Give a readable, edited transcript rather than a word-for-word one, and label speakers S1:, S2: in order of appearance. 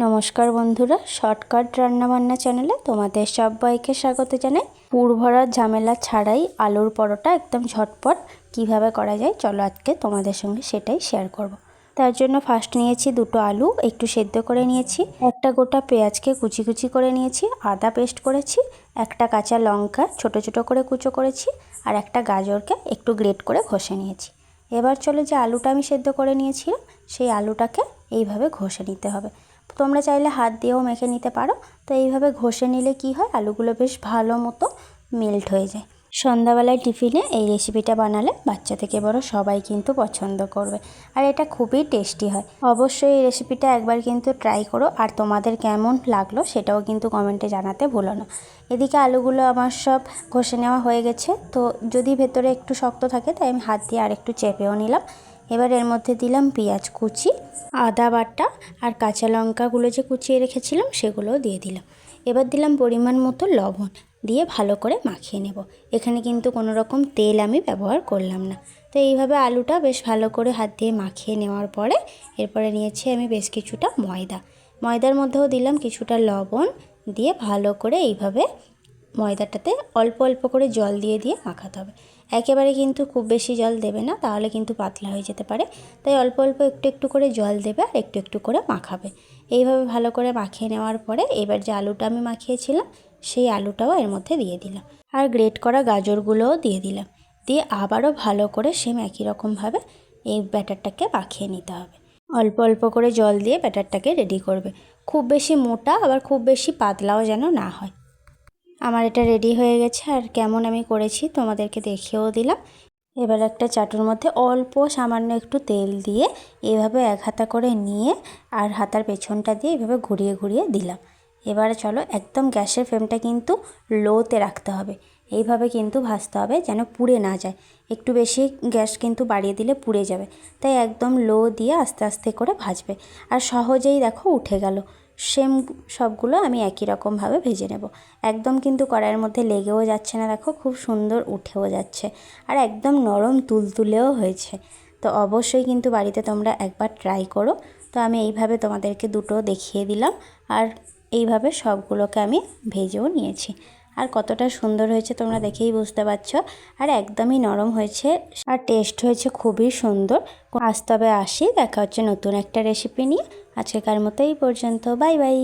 S1: নমস্কার বন্ধুরা, শর্টকাট রান্নাবান্না চ্যানেলে তোমাদের সবাইকে স্বাগত জানাই। পুর ভরার ঝামেলা ছাড়াই আলুর পরোটা একদম ঝটপট কিভাবে করা যায় চলো আজকে তোমাদের সঙ্গে সেটাই শেয়ার করব। তার জন্য ফার্স্ট নিয়েছি দুটো আলু, একটু সেদ্ধ করে নিয়েছি, একটা গোটা পেঁয়াজকে কুচি কুচি করে নিয়েছি, আদা পেস্ট করেছি, একটা কাঁচা লঙ্কা ছোট ছোট করে কুচো করেছি, আর একটা গাজরকে একটু গ্রেট করে ঘষে নিয়েছি। এবার চলো যে আলুটা আমি সেদ্ধ করে নিয়েছিলাম সেই আলুটাকে এইভাবে ঘষে নিতে হবে। তোমরা চাইলে হাত দিয়েও মেখে নিতে পারো। তো এইভাবে ঘষে নিলে কি হয়, আলুগুলো বেশ ভালো মতো মেল্ট হয়ে যায়। সন্ধ্যাবেলায় টিফিনে এই রেসিপিটা বানালে বাচ্চা থেকে বড় সবাই কিন্তু পছন্দ করবে, আর এটা খুবই টেস্টি হয়। অবশ্যই এই রেসিপিটা একবার কিন্তু ট্রাই করো, আর তোমাদের কেমন লাগলো সেটাও কিন্তু কমেন্টে জানাতে ভুলো না। এদিকে আলুগুলো আমার সব ঘষে নেওয়া হয়ে গেছে। তো যদি ভেতরে একটু শক্ত থাকে তাই আমি হাত দিয়ে আর একটু চেপেও নিলাম। এবার এর মধ্যে দিলাম পেঁয়াজ কুচি, আদা বাটা, আর কাঁচা লঙ্কাগুলো যে কুচিয়ে রেখেছিলাম সেগুলোও দিয়ে দিলাম। এবার দিলাম পরিমাণ মতো লবণ, দিয়ে ভালো করে মাখিয়ে নেব। এখানে কিন্তু কোনো রকম তেল আমি ব্যবহার করলাম না। তো এইভাবে আলুটা বেশ ভালো করে হাত দিয়ে মাখিয়ে নেওয়ার পরে এরপরে নিয়েছি আমি বেশ কিছুটা ময়দার মধ্যেও দিলাম কিছুটা লবণ, দিয়ে ভালো করে এইভাবে ময়দাটাতে অল্প অল্প করে জল দিয়ে দিয়ে মাখাতে হবে। একেবারে কিন্তু খুব বেশি জল দেবে না, তাহলে কিন্তু পাতলা হয়ে যেতে পারে। তাই অল্প অল্প একটু একটু করে জল দেবে আর একটু একটু করে মাখাবে। এইভাবে ভালো করে মাখিয়ে নেওয়ার পরে এবার যে আলুটা আমি মাখিয়েছিলাম সেই আলুটাও এর মধ্যে দিয়ে দিলাম, আর গ্রেট করা গাজরগুলোও দিয়ে দিলাম। দিয়ে আবারও ভালো করে সেম একই রকমভাবে এই ব্যাটারটাকে মাখিয়ে নিতে হবে। অল্প অল্প করে জল দিয়ে ব্যাটারটাকে রেডি করবে। খুব বেশি মোটা আবার খুব বেশি পাতলাও যেন না হয়। আমার এটা রেডি হয়ে গেছে, আর কেমন আমি করেছি তোমাদেরকে দেখিয়েও দিলাম। এবার একটা চাটুর মধ্যে অল্প সামান্য একটু তেল দিয়ে এভাবে এক হাতা করে নিয়ে আর হাতার পেছনটা দিয়ে এভাবে ঘুরিয়ে ঘুরিয়ে দিলাম। এবারে চলো একদম গ্যাসের ফ্লেমটা কিন্তু লোতে রাখতে হবে। এইভাবে কিন্তু ভাজতে হবে যেন পুড়ে না যায়। একটু বেশি গ্যাস কিন্তু বাড়িয়ে দিলে পুড়ে যাবে। তাই একদম লো দিয়ে আস্তে আস্তে করে ভাজবে। আর সহজেই দেখো উঠে গেল। সেম সবগুলো আমি একই রকমভাবে ভেজে নেব। একদম কিন্তু কড়াইয়ের মধ্যে লেগেও যাচ্ছে না, দেখো খুব সুন্দর উঠেও যাচ্ছে, আর একদম নরম তুলতুলেও হয়েছে। তো অবশ্যই কিন্তু বাড়িতে তোমরা একবার ট্রাই করো। তো আমি এইভাবে তোমাদেরকে দুটো দেখিয়ে দিলাম, আর এইভাবে সবগুলোকে আমি ভেজেও নিয়েছি। আর কতটা সুন্দর হয়েছে তোমরা দেখেই বুঝতে পারছো, আর একদমই নরম হয়েছে, আর টেস্ট হয়েছে খুবই সুন্দর। আজ তবে আসি, দেখা হচ্ছে নতুন একটা রেসিপি নিয়ে। আজকেকার মতো এই পর্যন্ত, বাই বাই।